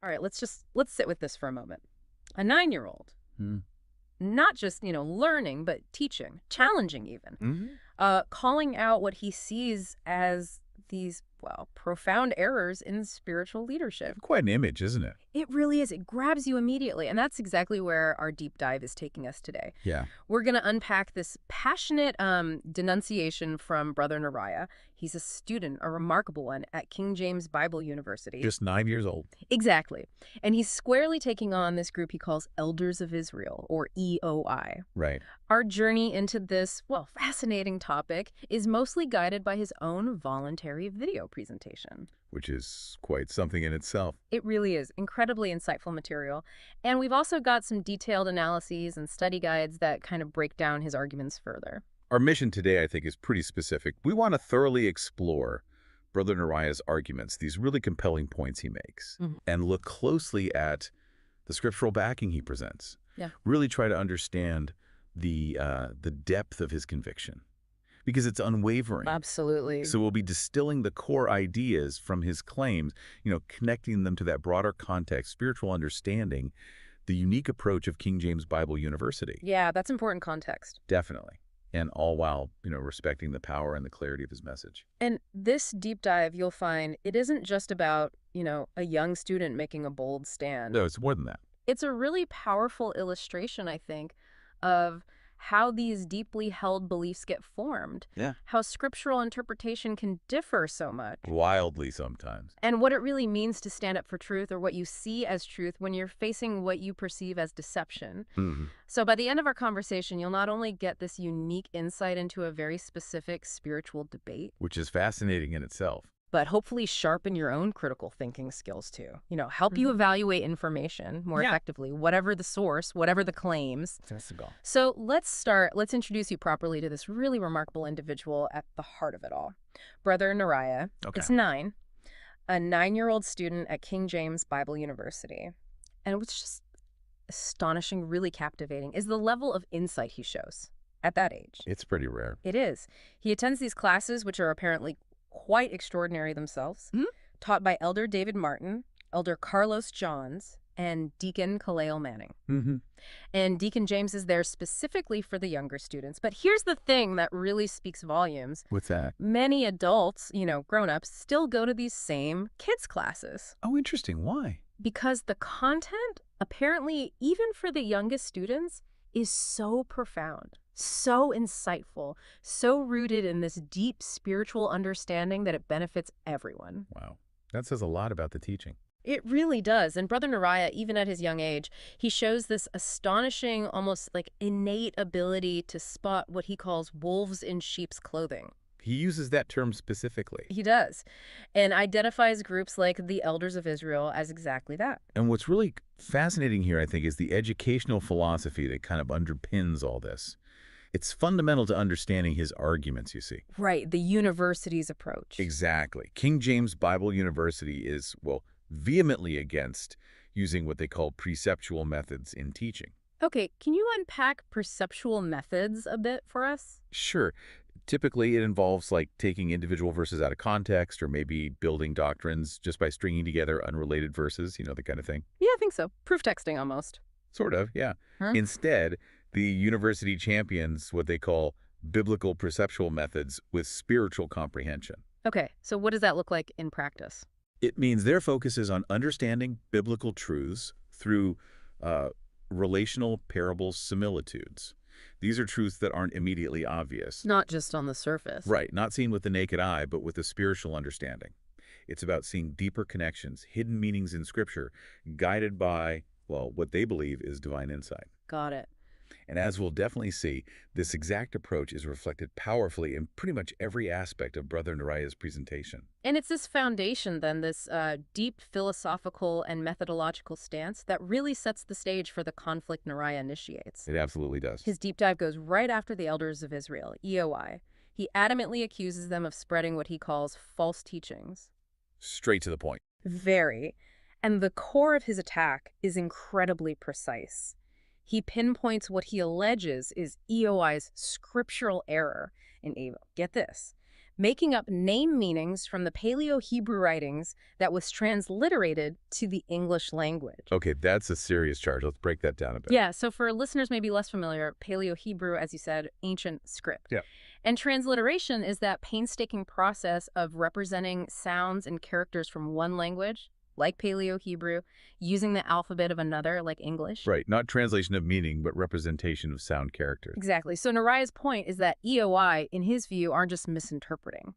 All right, let's sit with this for a moment. A 9-year-old, Hmm. not just, learning, but teaching, challenging even, Hmm. calling out what he sees as these, well, profound errors in spiritual leadership. Quite an image, isn't it? It really is. It grabs you immediately. And that's exactly where our deep dive is taking us today. Yeah. We're going to unpack this passionate denunciation from Brother Neriah. He's a student, a remarkable one, at King James Bible University. Just 9 years old. Exactly. And he's squarely taking on this group he calls Elders of Israel, or EOI. Right. Our journey into this, well, fascinating topic is mostly guided by his own voluntary video presentation. Which is quite something in itself. It really is incredibly insightful material. And we've also got some detailed analyses and study guides that kind of break down his arguments further. Our mission today, I think, is pretty specific. We want to thoroughly explore Brother Neriah's arguments, these really compelling points he makes, Mhm. and look closely at the scriptural backing he presents. Yeah. Really try to understand the depth of his conviction, because it's unwavering. Absolutely. So we'll be distilling the core ideas from his claims, connecting them to that broader context, spiritual understanding, the unique approach of King James Bible University. Yeah, that's important context. Definitely. And all while, respecting the power and the clarity of his message. And this deep dive, you'll find, it isn't just about, a young student making a bold stand. No, it's more than that. It's a really powerful illustration, I think, of how these deeply held beliefs get formed. Yeah. How scriptural interpretation can differ so much. Wildly sometimes. And what it really means to stand up for truth, or what you see as truth when you're facing what you perceive as deception. Mm-hmm. So by the end of our conversation, you'll not only get this unique insight into a very specific spiritual debate, Which is fascinating in itself. but hopefully sharpen your own critical thinking skills too. Help you evaluate information more effectively, whatever the source, whatever the claims. That's the goal. So let's introduce you properly to this really remarkable individual at the heart of it all. Brother Neriah is 9, a 9-year-old student at King James Bible University. And what's just astonishing, really captivating, is the level of insight he shows at that age. It's pretty rare. It is. He attends these classes, which are apparently quite extraordinary themselves, taught by Elder David Martin, Elder Carlos Johns, and Deacon Kaleo Manning. Mm-hmm. And Deacon James is there specifically for the younger students. But here's the thing that really speaks volumes. What's that? Many adults, grown-ups, still go to these same kids' classes. Oh, interesting. Why? Because the content, apparently, even for the youngest students, is so profound, so insightful, so rooted in this deep spiritual understanding that it benefits everyone. Wow. That says a lot about the teaching. It really does. And Brother Neriah, even at his young age, he shows this astonishing, almost like innate ability to spot what he calls wolves in sheep's clothing. He uses that term specifically. He does, and identifies groups like the Elders of Israel as exactly that. And what's really fascinating here, I think, is the educational philosophy that kind of underpins all this. It's fundamental to understanding his arguments, you see. Right, the university's approach. Exactly. King James Bible University is, vehemently against using what they call preceptual methods in teaching. Okay, can you unpack perceptual methods a bit for us? Sure. Typically, it involves taking individual verses out of context, or maybe building doctrines just by stringing together unrelated verses, the kind of thing. Yeah, I think so. Proof texting almost. Sort of, yeah. Huh? Instead, the university champions what they call biblical perceptual methods with spiritual comprehension. Okay, so what does that look like in practice? It means their focus is on understanding biblical truths through relational parable similitudes. These are truths that aren't immediately obvious. Not just on the surface. Right, not seen with the naked eye, but with a spiritual understanding. It's about seeing deeper connections, hidden meanings in Scripture, guided by, what they believe is divine insight. Got it. And as we'll definitely see, this exact approach is reflected powerfully in pretty much every aspect of Brother Neriah's presentation. And it's this foundation, then, this deep philosophical and methodological stance that really sets the stage for the conflict Neriah initiates. It absolutely does. His deep dive goes right after the Elders of Israel, EOI. He adamantly accuses them of spreading what he calls false teachings. Straight to the point. Very. And the core of his attack is incredibly precise. He pinpoints what he alleges is EOI's scriptural error in, get this, making up name meanings from the Paleo-Hebrew writings that was transliterated to the English language. Okay, that's a serious charge. Let's break that down a bit. Yeah, so for listeners maybe less familiar, Paleo-Hebrew, as you said, ancient script. Yeah. And transliteration is that painstaking process of representing sounds and characters from one language, like Paleo-Hebrew, using the alphabet of another, like English. Right, not translation of meaning, but representation of sound characters. Exactly. So Neriah's point is that EOI, in his view, aren't just misinterpreting.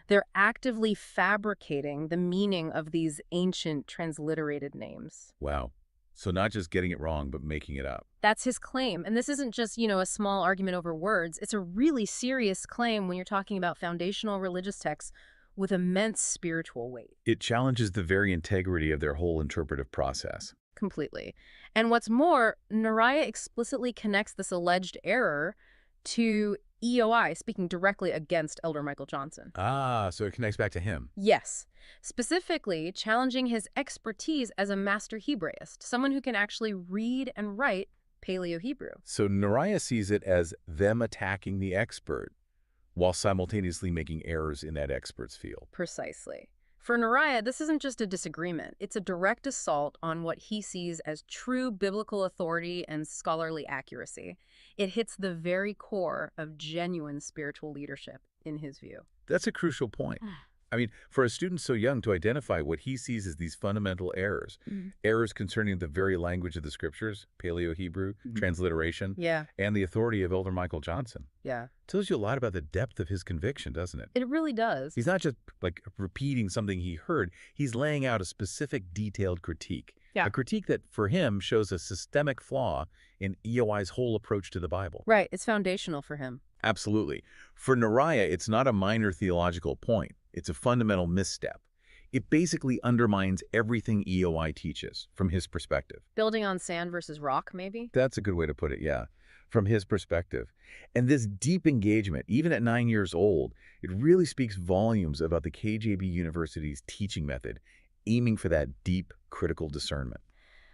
They're actively fabricating the meaning of these ancient transliterated names. Wow. So not just getting it wrong, but making it up. That's his claim. And this isn't just, a small argument over words. It's a really serious claim when you're talking about foundational religious texts with immense spiritual weight. It challenges the very integrity of their whole interpretive process. Completely. And what's more, Neriah explicitly connects this alleged error to EOI, speaking directly against Elder Michael Johnson. Ah, so it connects back to him. Yes. Specifically, challenging his expertise as a master Hebraist, someone who can actually read and write Paleo-Hebrew. So Neriah sees it as them attacking the expert, while simultaneously making errors in that expert's field. Precisely. For Neriah, this isn't just a disagreement. It's a direct assault on what he sees as true biblical authority and scholarly accuracy. It hits the very core of genuine spiritual leadership, in his view. That's a crucial point. I mean, for a student so young to identify what he sees as these fundamental errors, errors concerning the very language of the scriptures, Paleo-Hebrew, transliteration, and the authority of Elder Michael Johnson. Yeah. Tells you a lot about the depth of his conviction, doesn't it? It really does. He's not just like repeating something he heard. He's laying out a specific detailed critique. Yeah. A critique that, for him, shows a systemic flaw in EOI's whole approach to the Bible. Right. It's foundational for him. Absolutely. For Neriah, it's not a minor theological point. It's a fundamental misstep. It basically undermines everything EOI teaches, from his perspective. Building on sand versus rock, maybe? That's a good way to put it, yeah. From his perspective. And this deep engagement, even at 9 years old, it really speaks volumes about the KJB University's teaching method, aiming for that deep, critical discernment.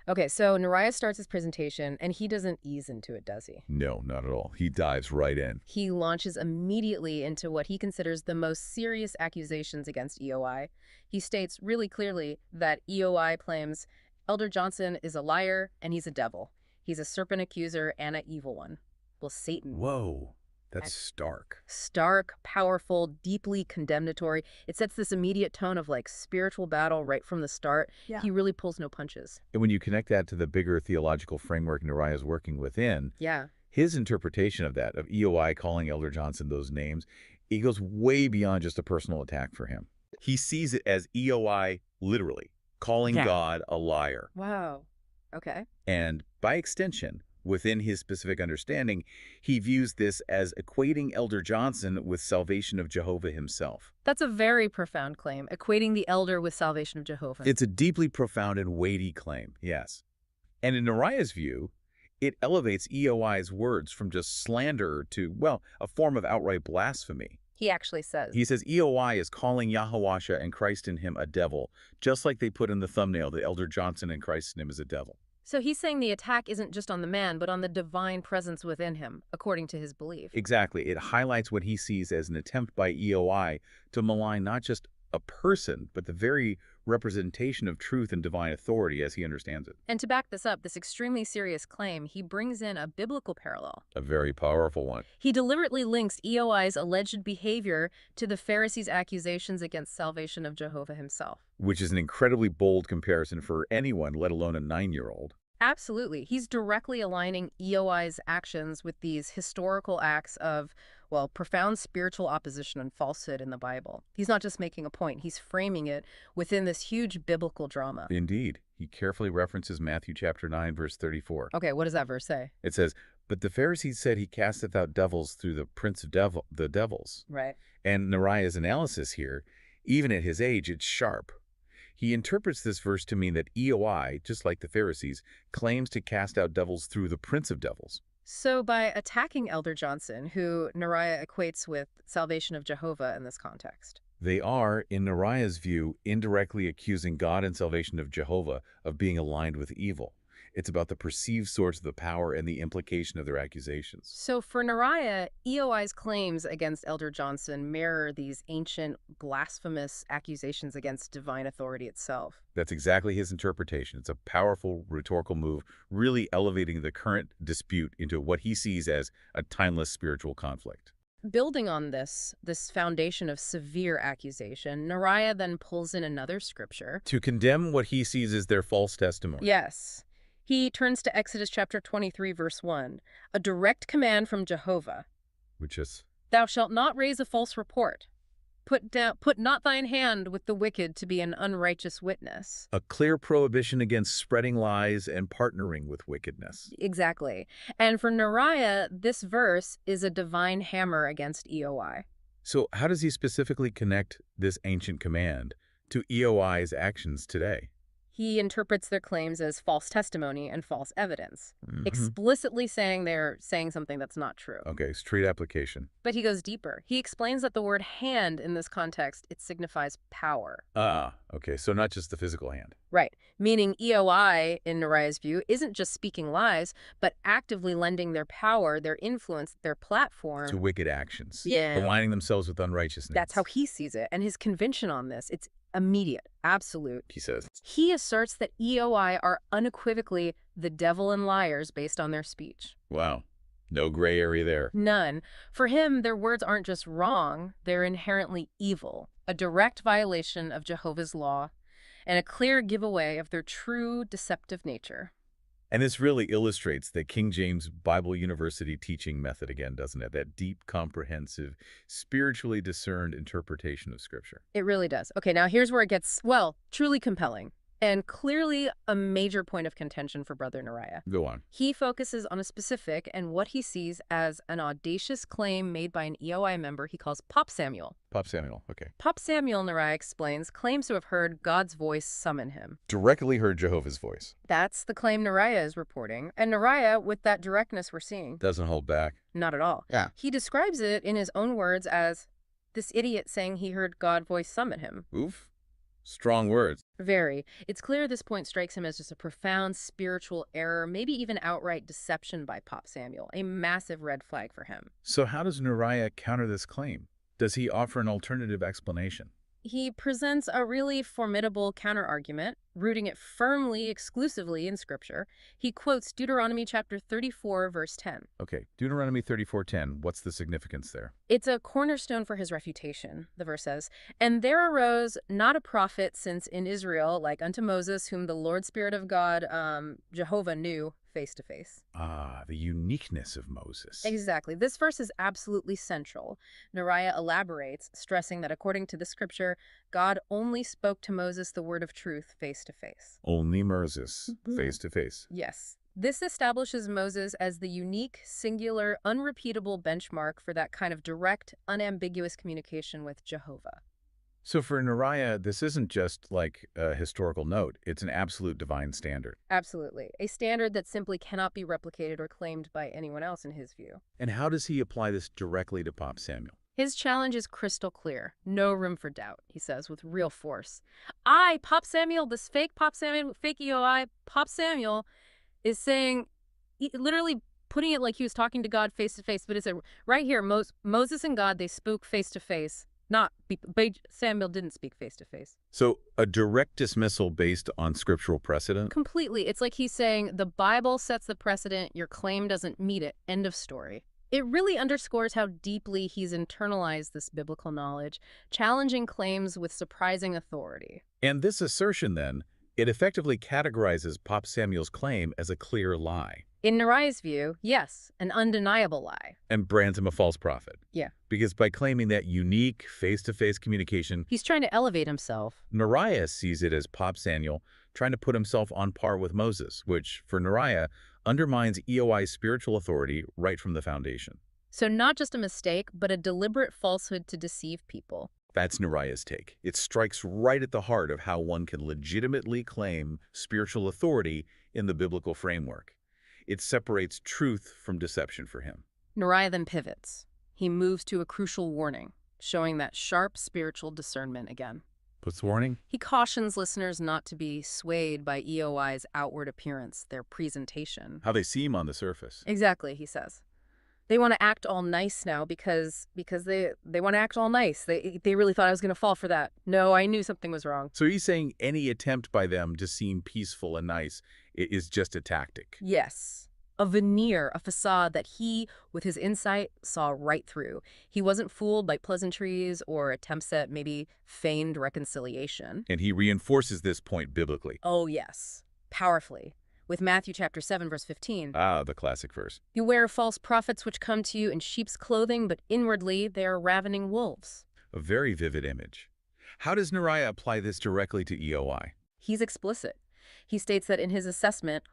Okay, so Neriah starts his presentation, and he doesn't ease into it, does he? No, not at all. He dives right in. He launches immediately into what he considers the most serious accusations against EOI. He states really clearly that EOI claims Elder Johnson is a liar and he's a devil. He's a serpent accuser and an evil one. Well, Satan. Whoa. That's stark. Stark, powerful, deeply condemnatory. It sets this immediate tone of spiritual battle right from the start. Yeah. He really pulls no punches. And when you connect that to the bigger theological framework Neriah is working within, his interpretation of that, of EOI calling Elder Johnson those names, it goes way beyond just a personal attack for him. He sees it as EOI literally calling God a liar. Wow. Okay. And by extension, within his specific understanding, he views this as equating Elder Johnson with salvation of Jehovah himself. That's a very profound claim, equating the elder with salvation of Jehovah. It's a deeply profound and weighty claim, yes. And in Neriah's view, it elevates EOI's words from just slander to, well, a form of outright blasphemy. He actually says. He says EOI is calling Yahawasha and Christ in him a devil, just like they put in the thumbnail that Elder Johnson and Christ in him is a devil. So he's saying the attack isn't just on the man, but on the divine presence within him, according to his belief. Exactly. It highlights what he sees as an attempt by EOI to malign not just a person, but the very representation of truth and divine authority as he understands it. And to back this up, this extremely serious claim, he brings in a biblical parallel. A very powerful one. He deliberately links EOI's alleged behavior to the Pharisees' accusations against salvation of Jehovah himself. Which is an incredibly bold comparison for anyone, let alone a 9-year-old. Absolutely. He's directly aligning EOI's actions with these historical acts of, well, profound spiritual opposition and falsehood in the Bible. He's not just making a point, he's framing it within this huge biblical drama. Indeed. He carefully references Matthew chapter 9, verse 34. Okay, what does that verse say? It says, "But the Pharisees said he casteth out devils through the prince of the devils." Right. And Neriah's analysis here, even at his age, it's sharp. He interprets this verse to mean that EOI, just like the Pharisees, claims to cast out devils through the prince of devils. So by attacking Elder Johnson, who Neriah equates with salvation of Jehovah in this context, they are, in Neriah's view, indirectly accusing God and salvation of Jehovah of being aligned with evil. It's about the perceived source of the power and the implication of their accusations. So for Neriah, EOI's claims against Elder Johnson mirror these ancient, blasphemous accusations against divine authority itself. That's exactly his interpretation. It's a powerful rhetorical move, really elevating the current dispute into what he sees as a timeless spiritual conflict. Building on this foundation of severe accusation, Neriah then pulls in another scripture to condemn what he sees as their false testimony. Yes. He turns to Exodus chapter 23, verse 1, a direct command from Jehovah. Which is, "Thou shalt not raise a false report. Put not thine hand with the wicked to be an unrighteous witness." a clear prohibition against spreading lies and partnering with wickedness. Exactly. And for Neriah, this verse is a divine hammer against EOI. So how does he specifically connect this ancient command to EOI's actions today? He interprets their claims as false testimony and false evidence, Mm-hmm. explicitly saying they're saying something that's not true. Okay, straight application. But he goes deeper. He explains that the word hand in this context, it signifies power. Okay, so not just the physical hand. Right, meaning EOI, in Neriah's view, isn't just speaking lies, but actively lending their power, their influence, their platform to wicked actions. Yeah. Aligning themselves with unrighteousness. That's how he sees it. And his conviction on this, it's immediate, absolute. he says. He asserts that EOI are unequivocally the devil and liars based on their speech. Wow. No gray area there. None. For him, their words aren't just wrong, they're inherently evil, a direct violation of Jehovah's law, and a clear giveaway of their true deceptive nature. And this really illustrates the King James Bible University teaching method again, doesn't it? That deep, comprehensive, spiritually discerned interpretation of Scripture. It really does. Okay, now here's where it gets, well, truly compelling. And clearly a major point of contention for Brother Neriah. Go on. He focuses on a specific and what he sees as an audacious claim made by an EOI member he calls Pop Samuel. Pop Samuel, okay. Pop Samuel, Neriah explains, claims to have heard God's voice summon him. Directly heard Jehovah's voice. That's the claim Neriah is reporting. And Neriah, with that directness we're seeing, Doesn't hold back. not at all. Yeah. He describes it in his own words as this idiot saying he heard God's voice summon him. Oof. Strong words. Very. It's clear this point strikes him as just a profound spiritual error, maybe even outright deception by Pop Samuel, a massive red flag for him. So how does Neriah counter this claim? Does he offer an alternative explanation? He presents a really formidable counterargument, rooting it firmly, exclusively in Scripture. He quotes Deuteronomy chapter 34, verse 10. Okay, Deuteronomy 34:10. What's the significance there? It's a cornerstone for his refutation, the verse says. "And there arose not a prophet since in Israel, like unto Moses, whom the Lord Spirit of God, Jehovah, knew face to face." The uniqueness of Moses. Exactly. This verse is absolutely central. Neriah elaborates, stressing that according to the Scripture, God only spoke to Moses the word of truth face to face. Only Moses, face to face. Yes. This establishes Moses as the unique, singular, unrepeatable benchmark for that kind of direct, unambiguous communication with Jehovah. So for Neriah, this isn't just like a historical note. It's an absolute divine standard. Absolutely. A standard that simply cannot be replicated or claimed by anyone else in his view. And how does he apply this directly to Pop Samuel? His challenge is crystal clear. No room for doubt, he says with real force. Pop Samuel, this fake Pop Samuel, fake EOI, Pop Samuel, is saying, literally putting it like he was talking to God face to face, but it's right here, Moses and God, they spoke face to face. But Samuel didn't speak face to face. So a direct dismissal based on scriptural precedent? Completely. It's like he's saying the Bible sets the precedent, your claim doesn't meet it. End of story. It really underscores how deeply he's internalized this biblical knowledge, challenging claims with surprising authority. And this assertion, then, it effectively categorizes Pop Samuel's claim as a clear lie. In Neriah's view, yes, an undeniable lie. And brands him a false prophet. Yeah. Because by claiming that unique face-to-face communication, he's trying to elevate himself. Neriah sees it as Pop Samuel trying to put himself on par with Moses, which, for Neriah, undermines EOI's spiritual authority right from the foundation. So not just a mistake, but a deliberate falsehood to deceive people. That's Neriah's take. It strikes right at the heart of how one can legitimately claim spiritual authority in the biblical framework. It separates truth from deception for him. Neriah then pivots. He moves to a crucial warning, showing that sharp spiritual discernment again. What's the warning? He cautions listeners not to be swayed by EOI's outward appearance, their presentation. How they seem on the surface. Exactly, he says. They want to act all nice now because they want to act all nice. They really thought I was going to fall for that. No, I knew something was wrong. So he's saying any attempt by them to seem peaceful and nice is just a tactic. Yes. A veneer, a facade that he, with his insight, saw right through. He wasn't fooled by pleasantries or attempts at maybe feigned reconciliation. And he reinforces this point biblically. Oh, yes. Powerfully. With Matthew chapter 7, verse 15. Ah, the classic verse. Beware of false prophets which come to you in sheep's clothing, but inwardly they are ravening wolves. A very vivid image. How does Neriah apply this directly to EOI? He's explicit. He states that in his assessment,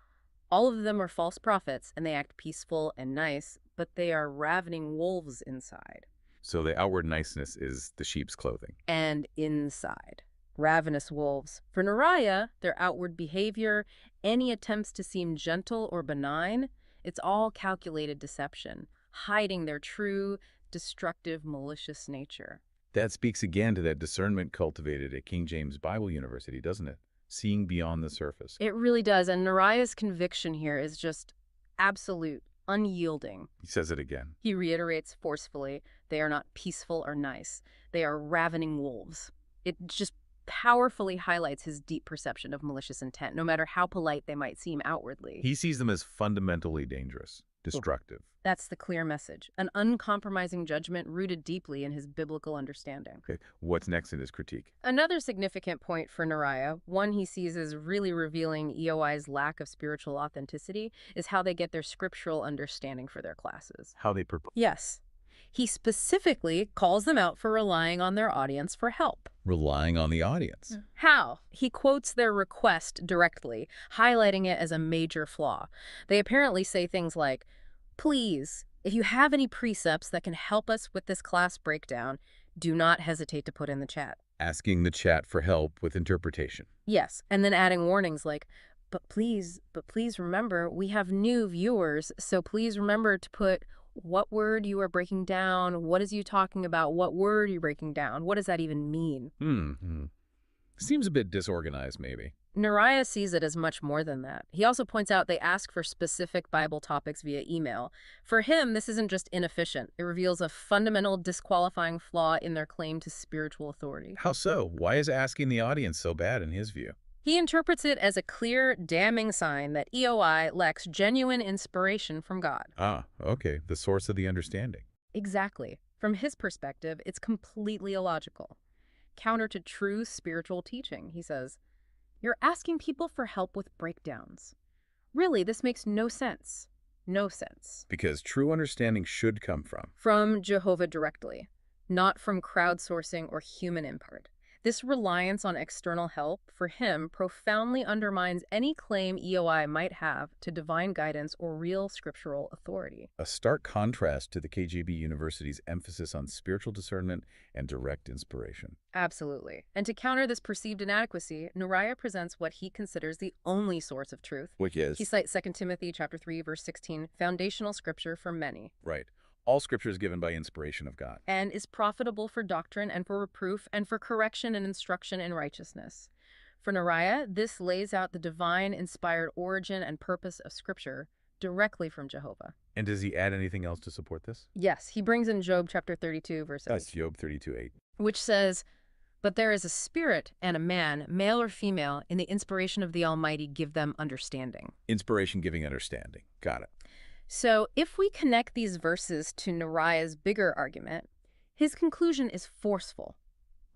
all of them are false prophets, and they act peaceful and nice, but they are ravening wolves inside. So the outward niceness is the sheep's clothing. And inside. Ravenous wolves. For Neriah, their outward behavior, any attempts to seem gentle or benign, it's all calculated deception, hiding their true, destructive, malicious nature. That speaks again to that discernment cultivated at King James Bible University, doesn't it? Seeing beyond the surface. It really does, and Neriah's conviction here is just absolute, unyielding. He says it again. He reiterates forcefully, they are not peaceful or nice. They are ravening wolves. It just powerfully highlights his deep perception of malicious intent, no matter how polite they might seem outwardly. He sees them as fundamentally dangerous, destructive. That's the clear message. An uncompromising judgment rooted deeply in his biblical understanding. Okay, what's next in his critique? Another significant point for Neriah, one he sees as really revealing EOI's lack of spiritual authenticity, is how they get their scriptural understanding for their classes. How they Yes. He specifically calls them out for relying on their audience for help. Relying on the audience. How? He quotes their request directly, highlighting it as a major flaw. They apparently say things like, please, if you have any precepts that can help us with this class breakdown, do not hesitate to put in the chat. Asking the chat for help with interpretation. Yes, and then adding warnings like, but please remember, we have new viewers, so please remember to put what word you are breaking down, what is you talking about, what word you're breaking down, what does that even mean? Seems a bit disorganized, maybe. Neriah sees it as much more than that. He also points out they ask for specific Bible topics via email. For him, this isn't just inefficient. It reveals a fundamental disqualifying flaw in their claim to spiritual authority. How so? Why is asking the audience so bad in his view? He interprets it as a clear, damning sign that EOI lacks genuine inspiration from God. Ah, okay. The source of the understanding. Exactly. From his perspective, it's completely illogical. Counter to true spiritual teaching, he says, you're asking people for help with breakdowns. Really, this makes no sense. No sense. Because true understanding should come from Jehovah directly, not from crowdsourcing or human input. This reliance on external help, for him, profoundly undermines any claim EOI might have to divine guidance or real scriptural authority. A stark contrast to the KJB University's emphasis on spiritual discernment and direct inspiration. Absolutely. And to counter this perceived inadequacy, Neriah presents what he considers the only source of truth. Which is? He cites 2 Timothy chapter 3, verse 16, foundational scripture for many. Right. All scripture is given by inspiration of God. And is profitable for doctrine and for reproof and for correction and instruction in righteousness. For Neriah, this lays out the divine inspired origin and purpose of scripture directly from Jehovah. And does he add anything else to support this? Yes, he brings in Job chapter 32, verse 8. That's Job 32:8. Which says, but there is a spirit and a man, male or female, in the inspiration of the Almighty give them understanding. Inspiration giving understanding. Got it. So if we connect these verses to Neriah's bigger argument, his conclusion is forceful,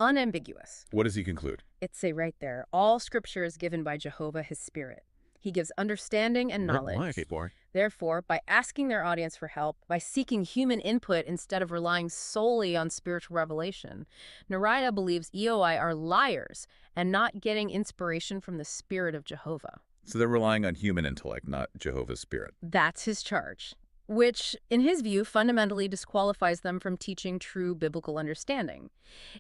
unambiguous. What does he conclude? It's right there. All scripture is given by Jehovah, his spirit. He gives understanding and knowledge. Therefore, by asking their audience for help, by seeking human input instead of relying solely on spiritual revelation, Neriah believes EOI are liars and not getting inspiration from the spirit of Jehovah. So they're relying on human intellect, not Jehovah's spirit. That's his charge, which, in his view, fundamentally disqualifies them from teaching true biblical understanding.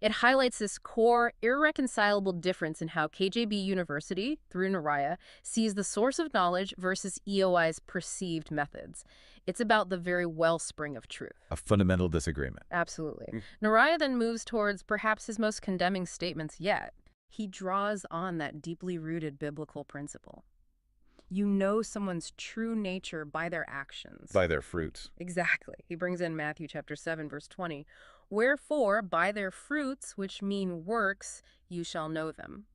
It highlights this core, irreconcilable difference in how KJB University, through Neriah, sees the source of knowledge versus EOI's perceived methods. It's about the very wellspring of truth. A fundamental disagreement. Absolutely. Neriah then moves towards perhaps his most condemning statements yet. He draws on that deeply rooted biblical principle. You know someone's true nature by their actions. By their fruits. Exactly. He brings in Matthew chapter 7, verse 20. Wherefore, by their fruits, which mean works, you shall know them.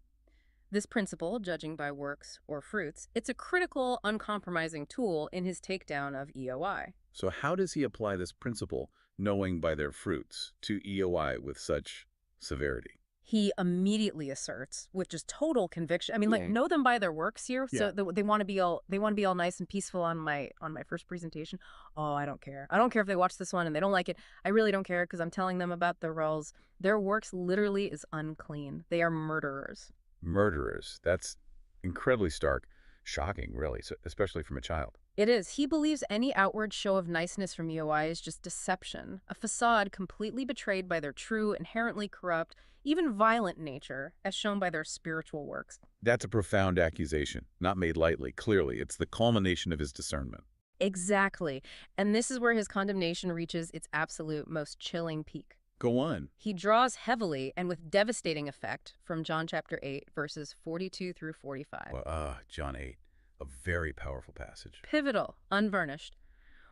This principle, judging by works or fruits, it's a critical, uncompromising tool in his takedown of EOI. So how does he apply this principle, knowing by their fruits, to EOI with such severity? He immediately asserts, with just total conviction. I mean, like, know them by their works here. So they want to be all nice and peaceful on my first presentation. Oh, I don't care. I don't care if they watch this one and they don't like it. I really don't care because I'm telling them about their roles. Their works literally is unclean. They are murderers. Murderers. That's incredibly stark. Shocking, really, so, especially from a child. It is. He believes any outward show of niceness from EOI is just deception, a facade completely betrayed by their true, inherently corrupt, even violent nature, as shown by their spiritual works. That's a profound accusation, not made lightly. Clearly, it's the culmination of his discernment. Exactly. And this is where his condemnation reaches its absolute most chilling peak. Go on. He draws heavily and with devastating effect from John chapter 8, verses 42 through 45. Well, John 8, a very powerful passage. Pivotal, unvarnished,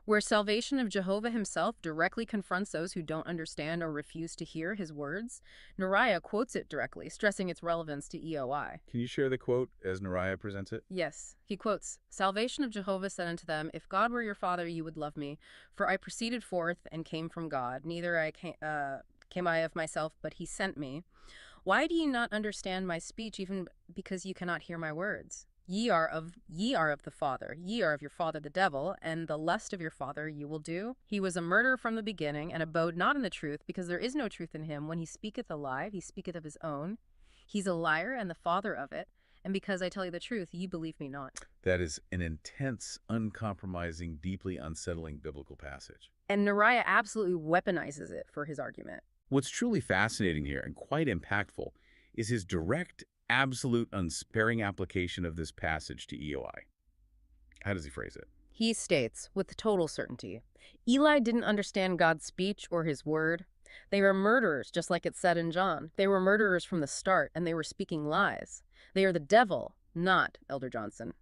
where salvation of Jehovah himself directly confronts those who don't understand or refuse to hear his words. Neriah quotes it directly, stressing its relevance to EOI. Can you share the quote as Neriah presents it? Yes. He quotes, "Salvation of Jehovah said unto them, If God were your father, you would love me. For I proceeded forth and came from God. Neither came I of myself, but he sent me. Why do ye not understand my speech, even because you cannot hear my words? Ye are of the father, ye are of your father the devil, and the lust of your father you will do. He was a murderer from the beginning, and abode not in the truth, because there is no truth in him. When he speaketh a lie, he speaketh of his own. He's a liar and the father of it. And because I tell you the truth, ye believe me not." That is an intense, uncompromising, deeply unsettling biblical passage. And Neriah absolutely weaponizes it for his argument. What's truly fascinating here and quite impactful is his direct, absolute, unsparing application of this passage to EOI. How does he phrase it? He states, with total certainty, Eli didn't understand God's speech or his word. They were murderers, just like it said in John. They were murderers from the start, and they were speaking lies. They are the devil, not Elder Johnson.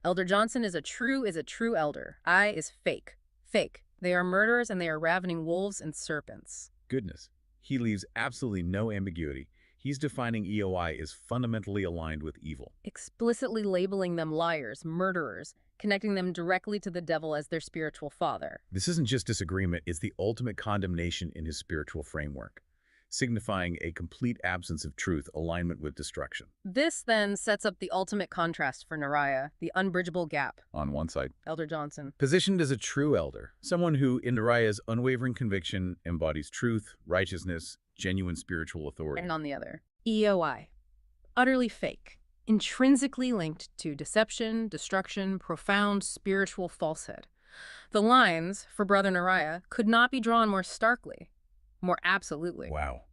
Elder Johnson is a true elder. I is fake. Fake. They are murderers, and they are ravening wolves and serpents. Goodness. He leaves absolutely no ambiguity. He's defining EOI as fundamentally aligned with evil. Explicitly labeling them liars, murderers, connecting them directly to the devil as their spiritual father. This isn't just disagreement, it's the ultimate condemnation in his spiritual framework, signifying a complete absence of truth, alignment with destruction. This then sets up the ultimate contrast for Neriah, the unbridgeable gap. On one side, Elder Johnson. Positioned as a true elder, someone who, in Neriah's unwavering conviction, embodies truth, righteousness, genuine spiritual authority. And on the other, EOI. Utterly fake. Intrinsically linked to deception, destruction, profound spiritual falsehood. The lines, for Brother Neriah, could not be drawn more starkly, more absolutely. Wow.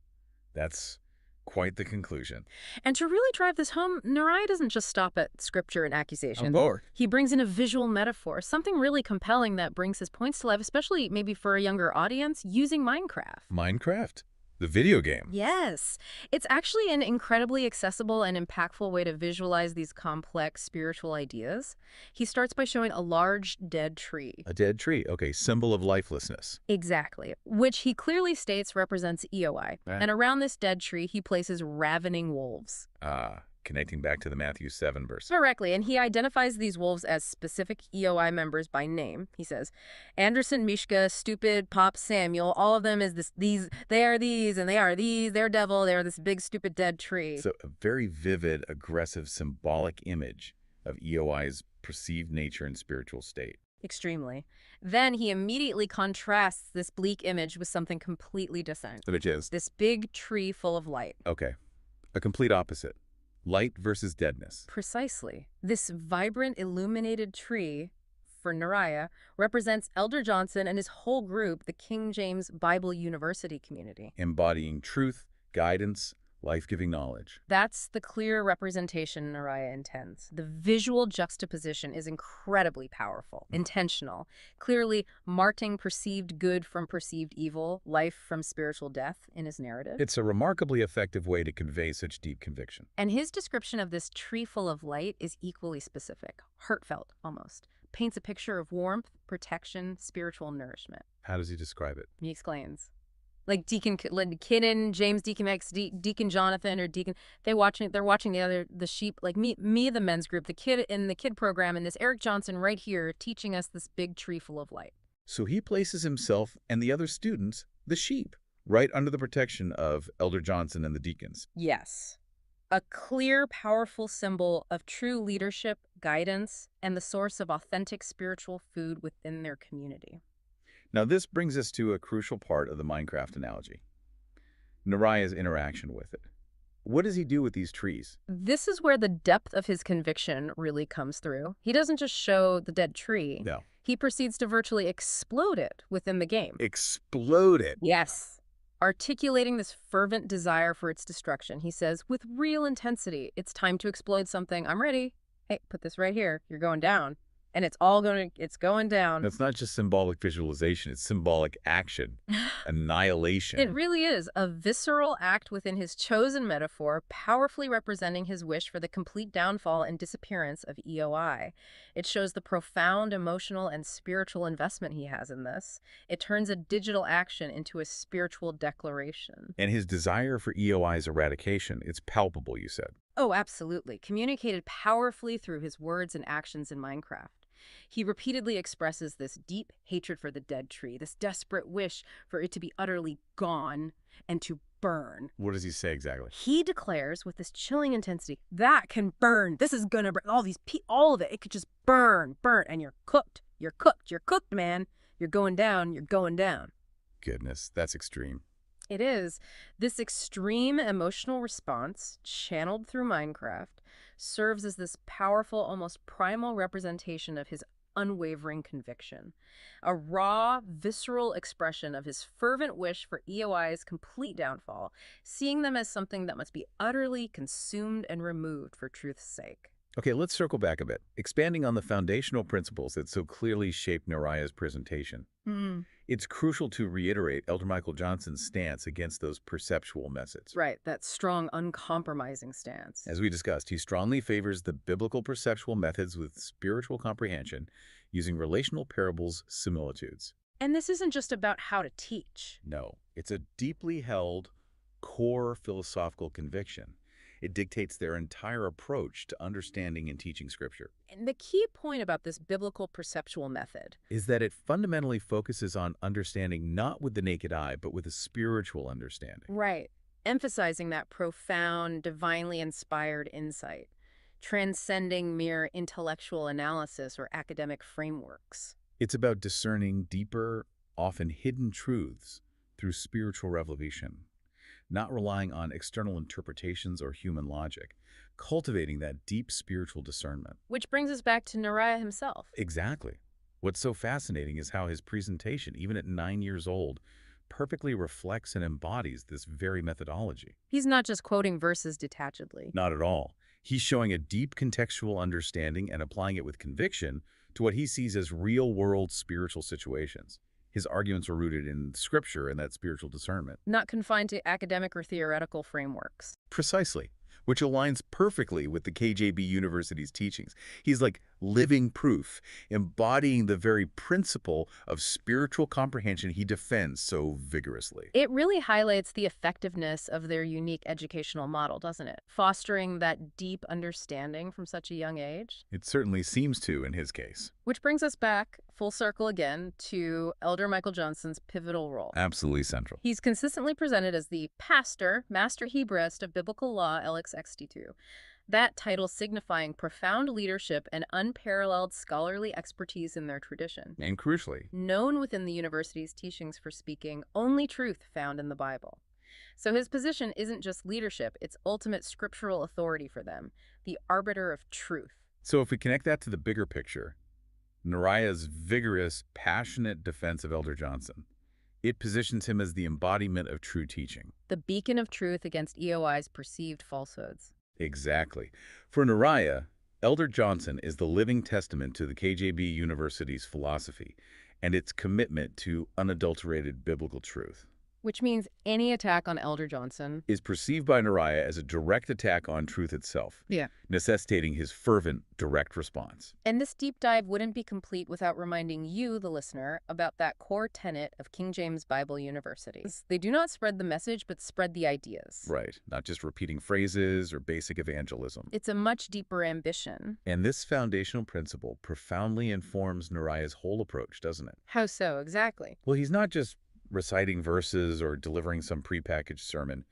That's quite the conclusion. And to really drive this home, Neriah doesn't just stop at scripture and accusation. I'm bored. He brings in a visual metaphor, something really compelling that brings his points to life, especially maybe for a younger audience, using Minecraft. Minecraft? The video game? Yes. It's actually an incredibly accessible and impactful way to visualize these complex spiritual ideas. He starts by showing a large dead tree. A dead tree. Okay, symbol of lifelessness. Exactly. Which he clearly states represents EOI. And around this dead tree, he places ravening wolves. Connecting back to the Matthew 7 verse. Correctly, and he identifies these wolves as specific EOI members by name. He says, Anderson, Mishka, Stupid, Pop, Samuel, all of them is they are these, and they are these, they're devil, they're this big, stupid, dead tree. So a very vivid, aggressive, symbolic image of EOI's perceived nature and spiritual state. Extremely. Then he immediately contrasts this bleak image with something completely different. Which is? This big tree full of light. Okay. A complete opposite. Light versus deadness. Precisely. This vibrant, illuminated tree, for Neriah, represents Elder Johnson and his whole group, the King James Bible University community. Embodying truth, guidance, Life-giving knowledge. That's the clear representation Neriah intends. The visual juxtaposition is incredibly powerful, intentional, clearly marking perceived good from perceived evil, life from spiritual death in his narrative. It's a remarkably effective way to convey such deep conviction. And his description of this tree full of light is equally specific, heartfelt almost. Paints a picture of warmth, protection, spiritual nourishment. How does he describe it? He explains. Like Deacon Kidden, James Deacon X, Deacon Jonathan, or Deacon, they're watching the sheep, like me, the men's group, the kid in the kid program, and this Eric Johnson right here teaching us this big tree full of light. So he places himself and the other students, the sheep, right under the protection of Elder Johnson and the deacons. Yes. A clear, powerful symbol of true leadership, guidance, and the source of authentic spiritual food within their community. Now, this brings us to a crucial part of the Minecraft analogy, Neriah's interaction with it. What does he do with these trees? This is where the depth of his conviction really comes through. He doesn't just show the dead tree. No. He proceeds to virtually explode it within the game. Explode it? Yes. Articulating this fervent desire for its destruction, he says, with real intensity, it's time to explode something. I'm ready. Hey, put this right here. You're going down. And it's going down. That's not just symbolic visualization, it's symbolic action, annihilation. It really is a visceral act within his chosen metaphor, powerfully representing his wish for the complete downfall and disappearance of EOI. It shows the profound emotional and spiritual investment he has in this. It turns a digital action into a spiritual declaration. And his desire for EOI's eradication, it's palpable, you said. Oh, absolutely. Communicated powerfully through his words and actions in Minecraft. He repeatedly expresses this deep hatred for the dead tree, this desperate wish for it to be utterly gone and to burn. What does he say exactly? He declares with this chilling intensity, that can burn. This is gonna burn. All of it. It could just burn, and you're cooked. You're cooked, man. You're going down. Goodness, that's extreme. It is. This extreme emotional response, channeled through Minecraft, serves as this powerful, almost primal representation of his unwavering conviction. A raw, visceral expression of his fervent wish for EOI's complete downfall, seeing them as something that must be utterly consumed and removed for truth's sake. Okay, let's circle back a bit, expanding on the foundational principles that so clearly shaped Neriah's presentation. It's crucial to reiterate Elder Michael Johnson's stance against those perceptual methods. Right, that strong, uncompromising stance. As we discussed, he strongly favors the biblical perceptual methods with spiritual comprehension, using relational parables, similitudes. And this isn't just about how to teach. No, it's a deeply held, core philosophical conviction. It dictates their entire approach to understanding and teaching Scripture. And the key point about this biblical perceptual method is that it fundamentally focuses on understanding not with the naked eye, but with a spiritual understanding. Right. Emphasizing that profound, divinely inspired insight, transcending mere intellectual analysis or academic frameworks. It's about discerning deeper, often hidden truths through spiritual revelation, not relying on external interpretations or human logic, cultivating that deep spiritual discernment. Which brings us back to Neriah himself. Exactly. What's so fascinating is how his presentation, even at 9 years old, perfectly reflects and embodies this very methodology. He's not just quoting verses detachedly. Not at all. He's showing a deep contextual understanding and applying it with conviction to what he sees as real-world spiritual situations. His arguments are rooted in Scripture and that spiritual discernment. Not confined to academic or theoretical frameworks. Precisely, which aligns perfectly with the KJB University's teachings. He's like living proof, embodying the very principle of spiritual comprehension he defends so vigorously. It really highlights the effectiveness of their unique educational model, doesn't it? Fostering that deep understanding from such a young age. It certainly seems to in his case. Which brings us back, full circle again, to Elder Michael Johnson's pivotal role. Absolutely central. He's consistently presented as the pastor, master Hebraist of biblical law, LX62. That title signifying profound leadership and unparalleled scholarly expertise in their tradition. And crucially, known within the university's teachings for speaking only truth found in the Bible. So his position isn't just leadership, it's ultimate scriptural authority for them, the arbiter of truth. So if we connect that to the bigger picture, Neriah's vigorous, passionate defense of Elder Johnson, It positions him as the embodiment of true teaching. The beacon of truth against EOI's perceived falsehoods. Exactly. For Neriah, Elder Johnson is the living testament to the KJB University's philosophy and its commitment to unadulterated biblical truth. Which means any attack on Elder Johnson is perceived by Neriah as a direct attack on truth itself, necessitating his fervent, direct response. And this deep dive wouldn't be complete without reminding you, the listener, about that core tenet of King James Bible University. They do not spread the message, but spread the ideas. Right, not just repeating phrases or basic evangelism. It's a much deeper ambition. And this foundational principle profoundly informs Neriah's whole approach, doesn't it? How so, exactly? Well, he's not just reciting verses or delivering some prepackaged sermon.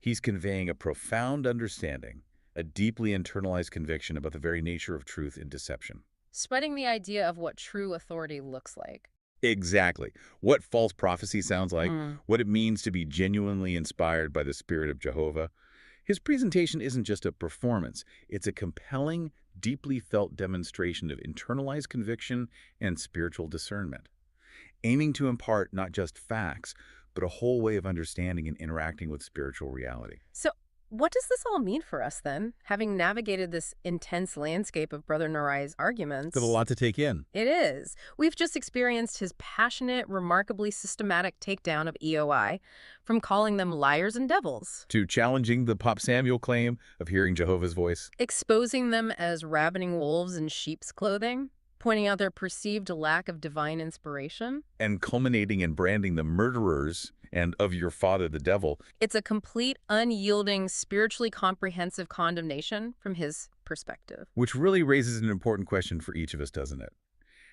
He's conveying a profound understanding, a deeply internalized conviction about the very nature of truth and deception. Spreading the idea of what true authority looks like. Exactly. What false prophecy sounds like, what it means to be genuinely inspired by the Spirit of Jehovah. His presentation isn't just a performance. It's a compelling, deeply felt demonstration of internalized conviction and spiritual discernment, aiming to impart not just facts, but a whole way of understanding and interacting with spiritual reality. So what does this all mean for us then, having navigated this intense landscape of Brother Neriah's arguments? It's a lot to take in. It is. We've just experienced his passionate, remarkably systematic takedown of EOI, from calling them liars and devils, to challenging the Pop Samuel claim of hearing Jehovah's voice, exposing them as ravening wolves in sheep's clothing, pointing out their perceived lack of divine inspiration, and culminating in branding them murderers and of your father the devil. It's a complete, unyielding, spiritually comprehensive condemnation from his perspective. Which really raises an important question for each of us, doesn't it?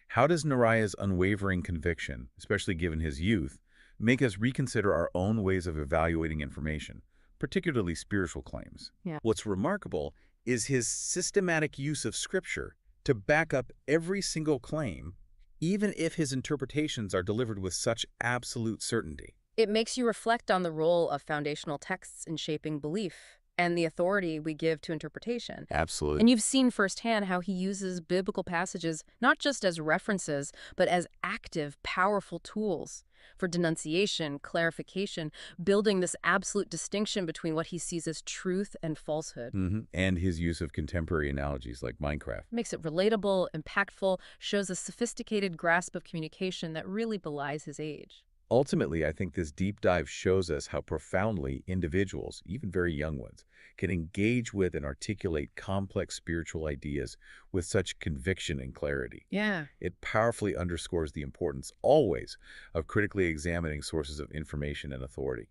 How does Neriah's unwavering conviction, especially given his youth, make us reconsider our own ways of evaluating information, particularly spiritual claims? What's remarkable is his systematic use of Scripture to back up every single claim, even if his interpretations are delivered with such absolute certainty. It makes you reflect on the role of foundational texts in shaping belief and the authority we give to interpretation. Absolutely. And you've seen firsthand how he uses biblical passages not just as references, but as active, powerful tools for denunciation, clarification, building this absolute distinction between what he sees as truth and falsehood. And his use of contemporary analogies like Minecraft. Makes it relatable, impactful, shows a sophisticated grasp of communication that really belies his age. Ultimately, I think this deep dive shows us how profoundly individuals, even very young ones, can engage with and articulate complex spiritual ideas with such conviction and clarity. It powerfully underscores the importance, always, of critically examining sources of information and authority,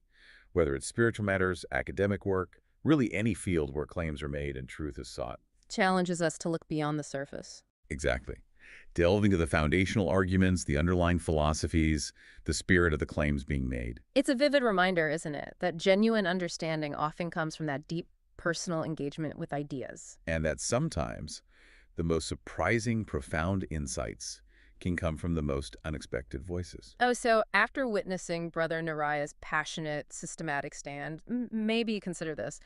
whether it's spiritual matters, academic work, really any field where claims are made and truth is sought. Challenges us to look beyond the surface. Exactly. Delve into the foundational arguments, the underlying philosophies, the spirit of the claims being made. It's a vivid reminder, isn't it, that genuine understanding often comes from that deep personal engagement with ideas. And that sometimes the most surprising, profound insights can come from the most unexpected voices. Oh, so after witnessing Brother Neriah's passionate, systematic stand, maybe consider this.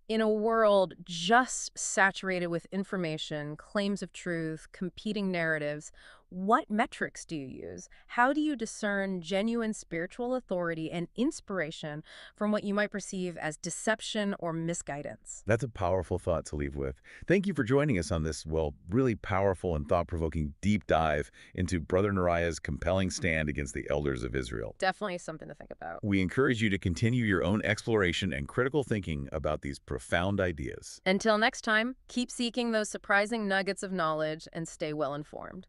In a world just saturated with information, claims of truth, competing narratives, what metrics do you use? How do you discern genuine spiritual authority and inspiration from what you might perceive as deception or misguidance? That's a powerful thought to leave with. Thank you for joining us on this, well, really powerful and thought-provoking deep dive into Brother Neriah's compelling stand against the elders of Israel. Definitely something to think about. We encourage you to continue your own exploration and critical thinking about these profound ideas. Until next time, keep seeking those surprising nuggets of knowledge and stay well informed.